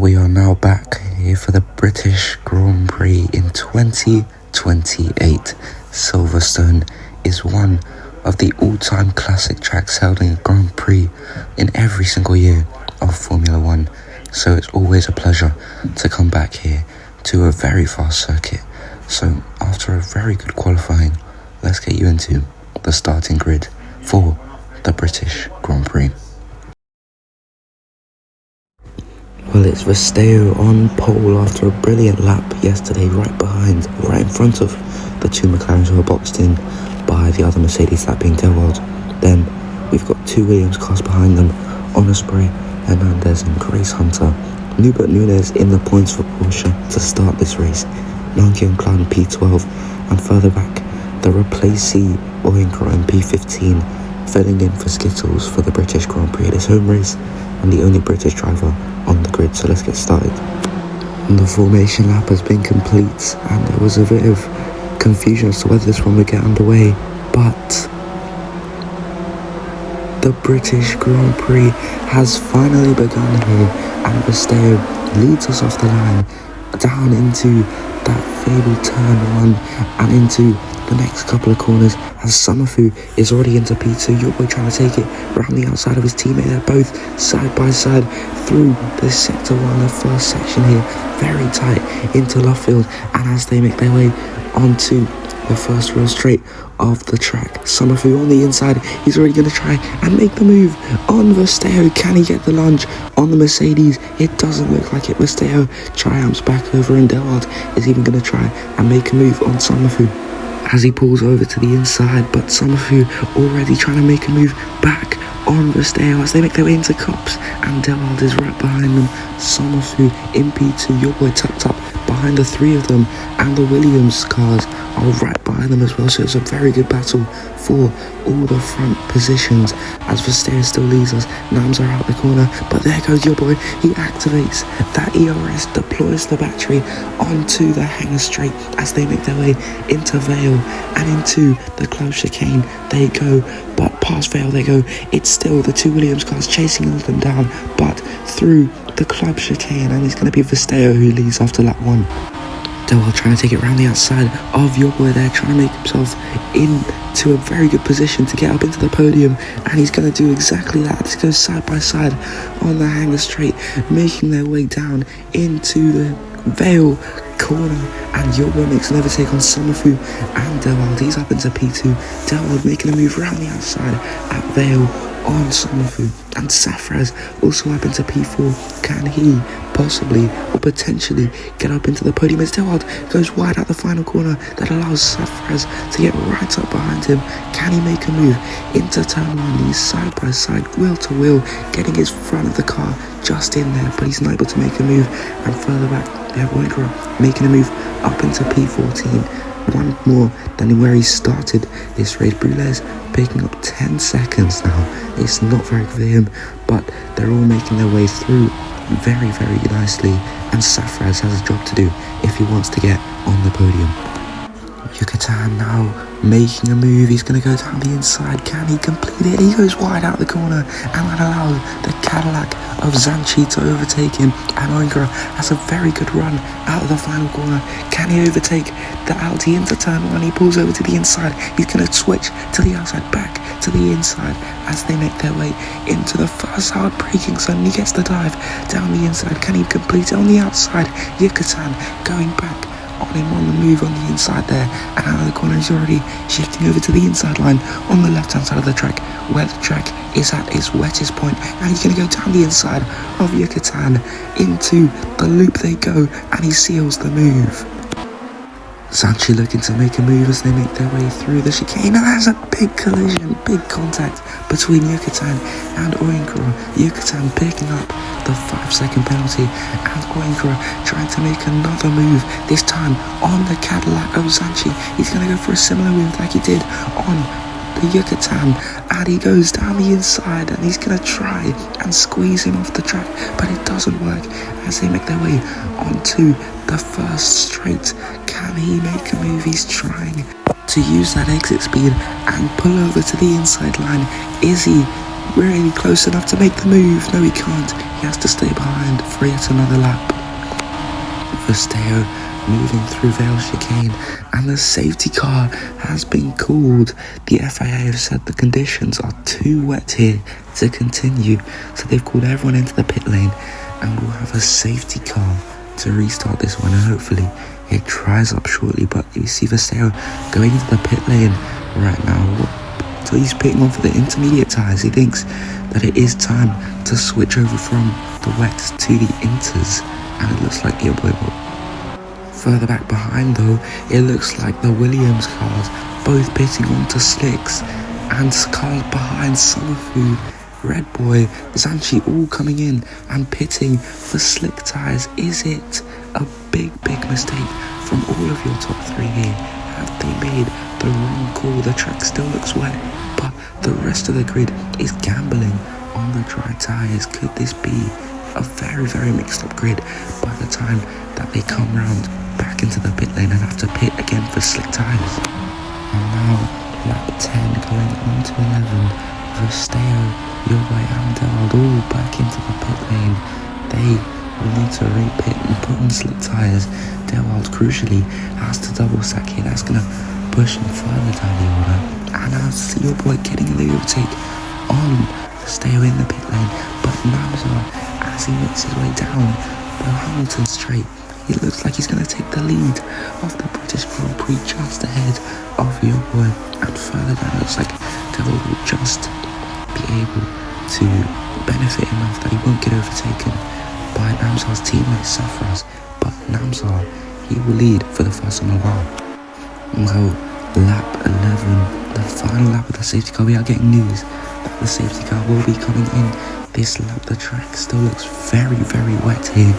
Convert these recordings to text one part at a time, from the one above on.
We are now back here for the British Grand Prix in 2028. Silverstone is one of the all-time classic tracks held in a Grand Prix in every single year of Formula One. So it's always a pleasure to come back here to a very fast circuit. So after a very good qualifying, let's get you into the starting grid for the British Grand Prix. Well, it's Verstheo on pole after a brilliant lap yesterday, right in front of the two McLarens who were boxed in by the other Mercedes, that being Delworld. Then we've got two Williams cars behind them, Osprey, Hernandez and Grace Hunter. Nubert Nunes in the points for Porsche to start this race. Nanki and Cloud in P12, and further back, the replacee Oyinkro in P15, filling in for Skittles for the British Grand Prix at his home race, and the only British driver on the grid. So let's get started. The formation lap has been complete, and there was a bit of confusion as to whether this one would get underway, but the British Grand Prix has finally begun here, and Verstheo leads us off the line down into that fabled turn one and into the next couple of corners as Summerfu is already into P2. Your boy trying to take it around the outside of his teammate. They're both side by side through the sector one, the first section here, very tight into Luffield, and as they make their way onto the first real straight of the track, Summerfu on the inside, he's already going to try and make the move on Verstheo. Can he get the lunge on the Mercedes? It doesn't look like it. Verstheo triumphs back over, and Delworld is even going to try and make a move on Summerfu as he pulls over to the inside, but Summerfu already trying to make a move back on Verstheo as they make their way into Cops, and Delworld is right behind them. Summerfu in P2, your boy tucked up behind the three of them, and the Williams cars are right behind them as well. So it's a very good battle for all the front positions as Verstheo still leads us. Nams are out the corner, but there goes your boy. He activates that ERS, deploys the battery onto the hangar straight as they make their way into Vale and into the close chicane. They go, but past Vale they go. It's still the two Williams cars chasing them down, but through the club chicane, and it's going to be Verstheo who leads after lap one. Delworld trying to take it around the outside of your boy there, trying to make himself into a very good position to get up into the podium, and he's going to do exactly that. This goes side by side on the hangar straight, making their way down into the Vale corner, and your boy makes an overtake on Summerfu and Delworld. He's up into P2. Delworld making a move around the outside at Vale on Summerfu, and Safraz also up into P4. Can he possibly or potentially get up into the podium as Delworld goes wide out the final corner? That allows Safraz to get right up behind him. Can he make a move into turn one? He's side by side, wheel to wheel, getting his front of the car just in there, but he's not able to make a move. And further back, we have Oyinkro making a move up into P14. One more than where he started this race. Brulez picking up 10 seconds now. It's not very good for him, but they're all making their way through very, very nicely, and Safraz has a job to do if he wants to get on the podium. Yucatan now making a move. He's going to go down the inside. Can he complete it? He goes wide out the corner, and that allows the Cadillac of Zanchi to overtake him, and Oyinkro has a very good run out of the final corner. Can he overtake the Audi into turn one? He pulls over to the inside. He's going to switch to the outside, back to the inside as they make their way into the first hard braking zone. He gets the dive down the inside. Can he complete it on the outside? Yucatan going back on him on the move on the inside there, and out of the corner he's already shifting over to the inside line on the left hand side of the track, where the track is at its wettest point, and he's going to go down the inside of Yucatan into the loop they go, and he seals the move. Sanchi looking to make a move as they make their way through the chicane, and there's a big collision, big contact between Yucatan and Oyinkro. Yucatan picking up the 5-second penalty, and Oyinkro trying to make another move, this time on the Cadillac of Sanchi. He's going to go for a similar move like he did on the Yucatan, and he goes down the inside, and he's going to try and squeeze him off the track, but it doesn't work as they make their way onto the first straight. Can he make a move? He's trying to use that exit speed and pull over to the inside line. Is he really close enough to make the move. No, he can't. He has to stay behind for yet another lap. Verstheo moving through Vale chicane, and the safety car has been called. The FIA have said the conditions are too wet here to continue, so they've called everyone into the pit lane, and we'll have a safety car to restart this one, and hopefully it dries up shortly. But you see Verstheo going into the pit lane right now. So he's pitting on for the intermediate tyres. He thinks that it is time to switch over from the wets to the inters, and it looks like boy. Further back behind though, it looks like the Williams cars both pitting onto slicks, and cars behind Summerfu, Red Boy, Zanchi all coming in and pitting for slick tyres. Is it a big mistake from all of your top three here? Have they made the wrong call? The track still looks wet, but the rest of the grid is gambling on the dry tyres. Could this be a very mixed up grid by the time that they come round back into the pit lane and have to pit again for slick tyres? And now lap 10 going on to 11, Verstheo, Yoboy and Delwald all back into the pit lane. They will need to re-pit and put on slick tyres. Delwald crucially has to double stack here. That's going to push him further down the order, and I see Yoboy getting the overtake on Verstheo in the pit lane, but Namzar, as he makes his way down the Hamilton straight, it looks like he's going to take the lead of the British Grand Prix just ahead of Yoboy, and further down it looks like Delwald will just be able to benefit enough that he won't get overtaken by Namzar's teammate Safraz, but Namzar, he will lead for the first time in a while. Well, lap 11, the final lap of the safety car, we are getting news that the safety car will be coming in this lap. The track still looks very wet here.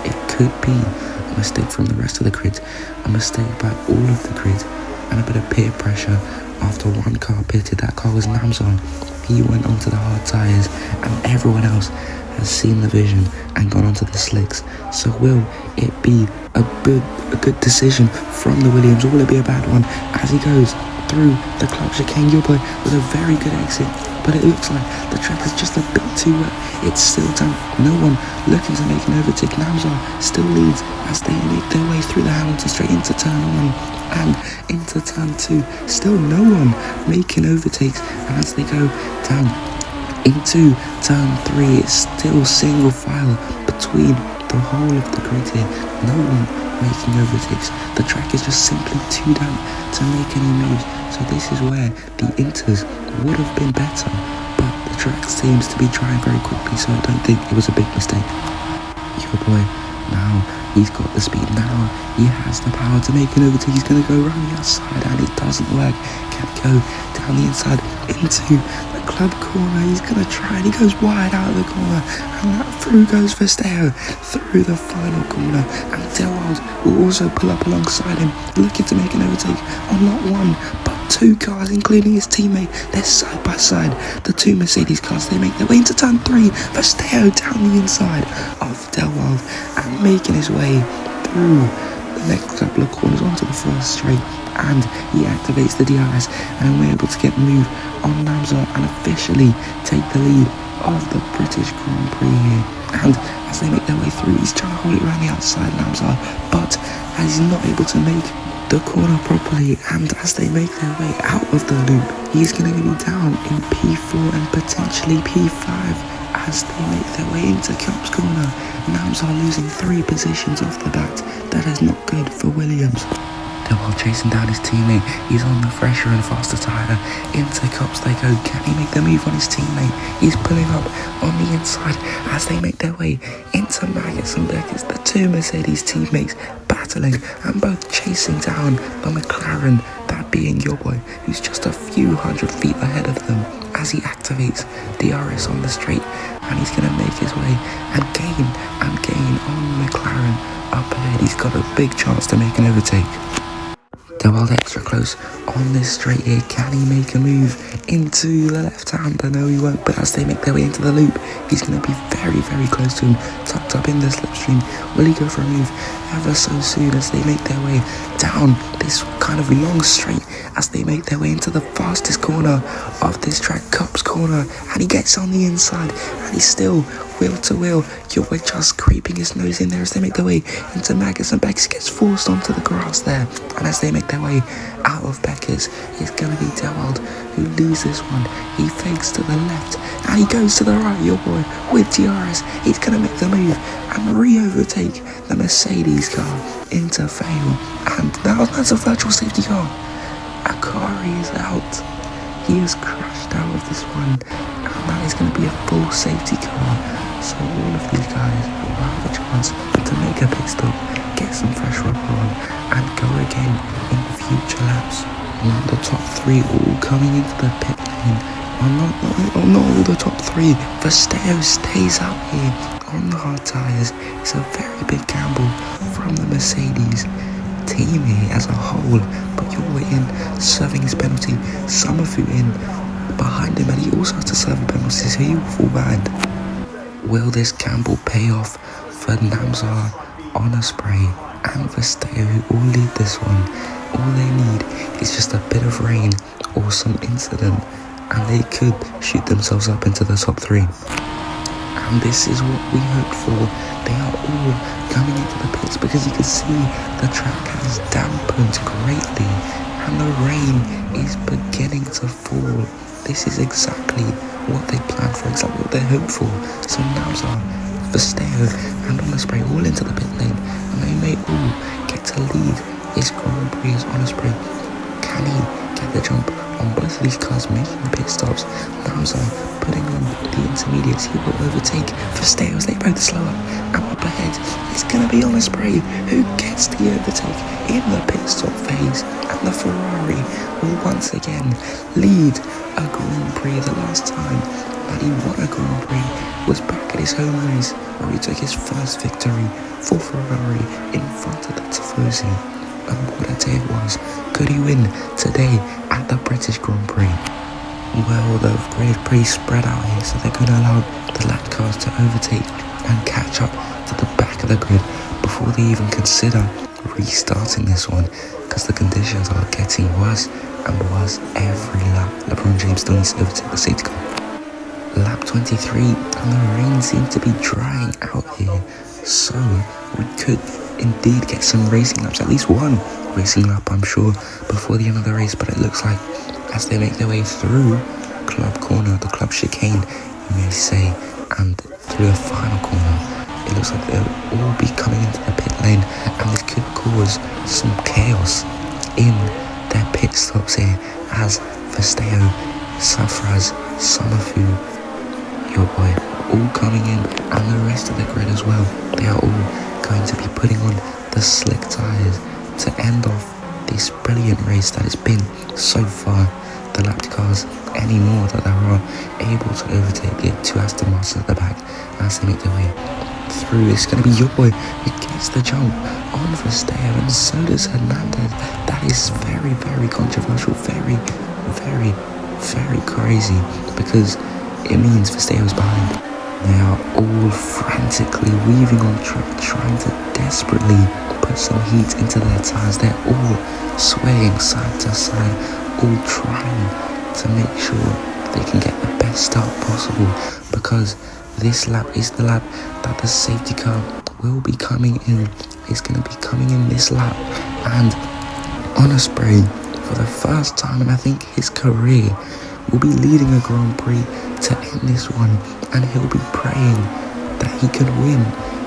It could be a mistake from the rest of the grid, a mistake by all of the grid, and a bit of peer pressure after one car pitted. That car was Namzar. He went onto the hard tyres, and everyone else has seen the vision and gone onto the slicks. So will it be a good decision from the Williams, or will it be a bad one as he goes through the club chicane? Yoboy with a very good exit, but it looks like the track is just a bit too wet. It's still damp, no one looking to make an overtake. Namzar still leads as they make their way through the Hamilton straight into turn 1 and into turn 2. Still no one making overtakes, and as they go down into turn 3, it's still single file between the whole of the grid here. No one making overtakes. The track is just simply too damp to make any moves. So this is where the inters would have been better, but the track seems to be drying very quickly, so I don't think it was a big mistake. Yoboy, now he's got the speed, now he has the power to make an overtake. He's going to go around the outside, and it doesn't work. Can't go down the inside into the club corner. He's going to try, and he goes wide out of the corner, and that through goes Verstheo through the final corner, and Delwald will also pull up alongside him, looking to make an overtake on not one but two cars, including his teammate. They're side by side, the two Mercedes cars. They make their way into turn 3. Verstheo down the inside of Delwald and making his way through the next couple of corners onto the first straight, and he activates the DRS, and we're able to get the move on Namzar and officially take the lead of the British Grand Prix here. And as they make their way through, he's trying to hold it around the outside, Namzar, but as he's not able to make the corner properly, and as they make their way out of the loop, he's going to be down in P4 and potentially P5 as they make their way into Cups corner. Namzar losing 3 positions off the bat. That is not good for Williams. While chasing down his teammate, he's on the fresher and faster tyre. Into Cups they go. Can he make the move on his teammate? He's pulling up on the inside as they make their way into Maggots and Beckett. The two Mercedes teammates battling and both chasing down the McLaren, that being Yoboy, who's just a few hundred feet ahead of them as he activates DRS on the straight, and he's going to make his way and gain on the McLaren up ahead. He's got a big chance to make an overtake. Delwald extra close on this straight here. Can he make a move into the left-hander? No, he won't, but as they make their way into the loop, he's going to be very close to him, tucked up in the slipstream. Will he go for a move ever so soon as they make their way down this kind of long straight as they make their way into the fastest corner of this track, Cup's corner, and he gets on the inside, and he's still wheel to wheel. Your boy just scraping his nose in there as they make their way into Magus, and Beckers gets forced onto the grass there, and as they make their way out of Beckers, it's going to be Dewald who leads this one. He fakes to the left, and he goes to the right, your boy, with DRS. He's going to make the move and re-overtake the Mercedes car into Fail, and that's a virtual safety car. Akari is out. He is crashed out of this one, and that is going to be a full safety car. So all of these guys will have a chance to make a pit stop, get some fresh rubber on, and go again in future laps. And the top three all coming into the pit lane. Not all the top three. Verstheo stays out here on the hard tyres. It's a very big gamble from the Mercedes team here as a whole, but you're in serving his penalty. Summerfu in behind him, and he also has to serve a penalty, so he will fall behind. Will this gamble pay off for Namzar, Osprey, and Verstheo, who all lead this one? All they need is just a bit of rain or some incident, and they could shoot themselves up into the top three. And this is what we hoped for. They are all coming into the pits because you can see the track has dampened greatly and the rain is beginning to fall. This is exactly what they planned for, exactly what they hoped for. So Namzar, Verstheo, and Osprey all into the pit lane, and they may all get to lead this Grand Prix as Osprey. Can he get the jump on both of these cars making the pit stops? Namzar putting on the intermediates. He will overtake Verstheo as they both slow up, and up ahead it's going to be Osprey who gets the overtake in the pit stop phase, and the Ferrari will once again lead a Grand Prix. The last time that he won a Grand Prix was back at his home race where he took his first victory for Ferrari in front of the Tifosi. And what a day it was. Could he win today at the British Grand Prix? Well, the grid is pretty spread out here, so they're going to allow the lap cars to overtake and catch up to the back of the grid before they even consider restarting this one, because the conditions are getting worse and worse every lap. LeBron James still needs to overtake the safety car. Lap 23, and the rain seems to be drying out here, so we could indeed get some racing laps, at least one racing lap I'm sure, before the end of the race. But it looks like as they make their way through Club Corner, the Club Chicane you may say, and through the final corner, it looks like they'll all be coming into the pit lane, and this could cause some chaos in their pit stops here as Verstheo, Safraz, Summerfu, your boy, all coming in, and the rest of the grid as well. They are all going to be putting on the slick tyres to end off this brilliant race that has been so far. The lapped cars anymore that they are able to overtake it to Aston Martin at the back as they make their way through. It's going to be your boy who gets the jump on Verstheo, and so does Hernandez. That is very, very controversial, very, very, very crazy, because it means Verstheo is behind. They are all frantically weaving on track, trying to desperately put some heat into their tyres. They're all swaying side to side, all trying to make sure they can get the best start possible, because this lap is the lap that the safety car will be coming in. It's going to be coming in this lap, and Osprey, for the first time in I think his career, will be leading a Grand Prix to end this one, and he'll be praying that he can win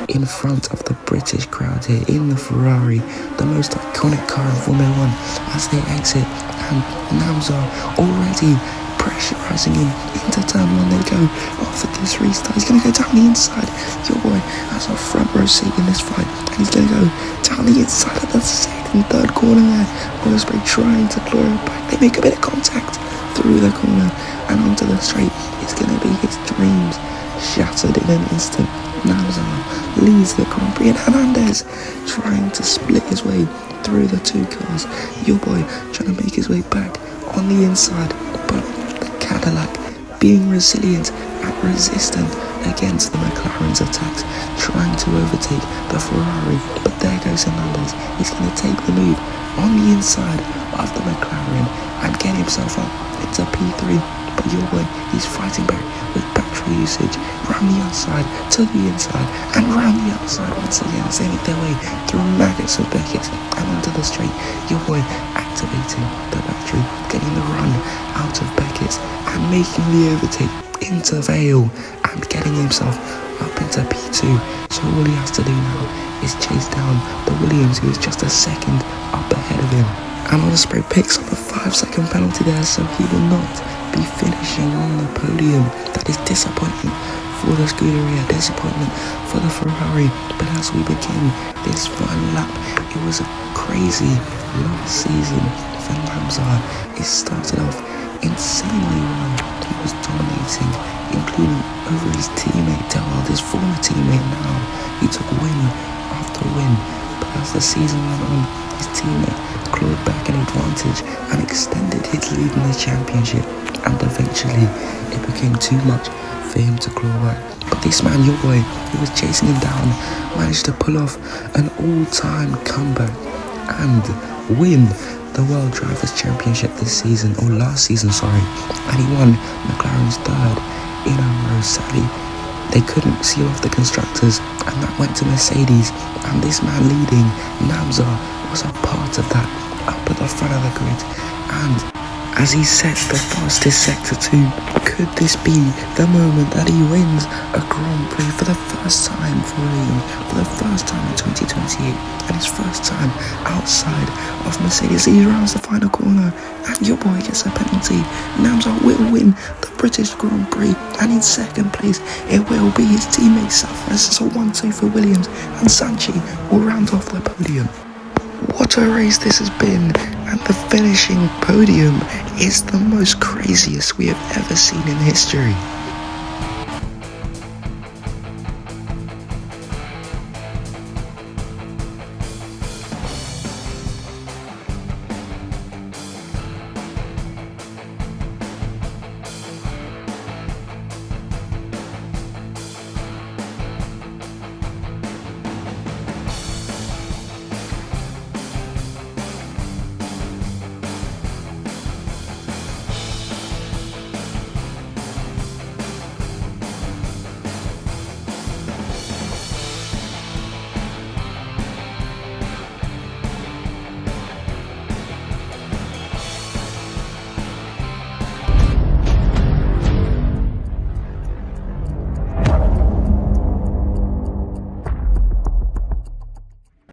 in front of the British crowd here in the Ferrari, the most iconic car in Formula 1, as they exit. And Namzar already pressurising him into turn one. They go after this restart. He's going to go down the inside. Your boy has a front row seat in this fight, and he's going to go down the inside of the second, third corner there. Osprey trying to claw it back. They make a bit of contact through the corner and onto the straight. It's going to be his dreams shattered in an instant. Namzar leads the Grand Prix, and Hernandez trying to split his way through the two cars. Your boy trying to make his way back on the inside, but the Cadillac being resilient and resistant against the McLaren's attacks, trying to overtake the Ferrari, but there goes Hernandez. He's going to take the move on the inside of the McLaren and get himself up into P3, but your boy, he's fighting back with battery usage, round the outside to the inside and round the outside once again, sending their way through maggots of Beckett and onto the straight. Your boy activating the battery, getting the run out of Beckett and making the overtake into Vale and getting himself up into P2. So all he has to do now is chase down the Williams, who is just a second up ahead of him. And Osprey picks up a 5-second penalty there, so he will not be finishing on the podium. That is disappointment for the Scuderia, disappointment for the Ferrari. But as we begin this final lap, it was a crazy last season for Lamzar. It started off insanely well. He was dominating, including over his teammate Delwald, his former teammate now. He took win after win, but as the season went on, his teammate clawed back an advantage and extended his lead in the championship, and eventually it became too much for him to claw back. But this man, your boy, who was chasing him down, managed to pull off an all-time comeback and win the World Drivers' Championship this season, or last season, sorry, and he won McLaren's third in a row. Sadly, they couldn't seal off the constructors, and that went to Mercedes, and this man leading, Namzar, was a part of that, up at the front of the grid. And as he sets the fastest sector 2, could this be the moment that he wins a Grand Prix for the first time for him, for the first time in 2028, and his first time outside of Mercedes? He rounds the final corner, and your boy gets a penalty. Namzar will win the British Grand Prix, and in second place it will be his teammate Southwest. So 1-2 for Williams, and Sanchi will round off the podium. What a race this has been, and the finishing podium is the most craziest we have ever seen in history.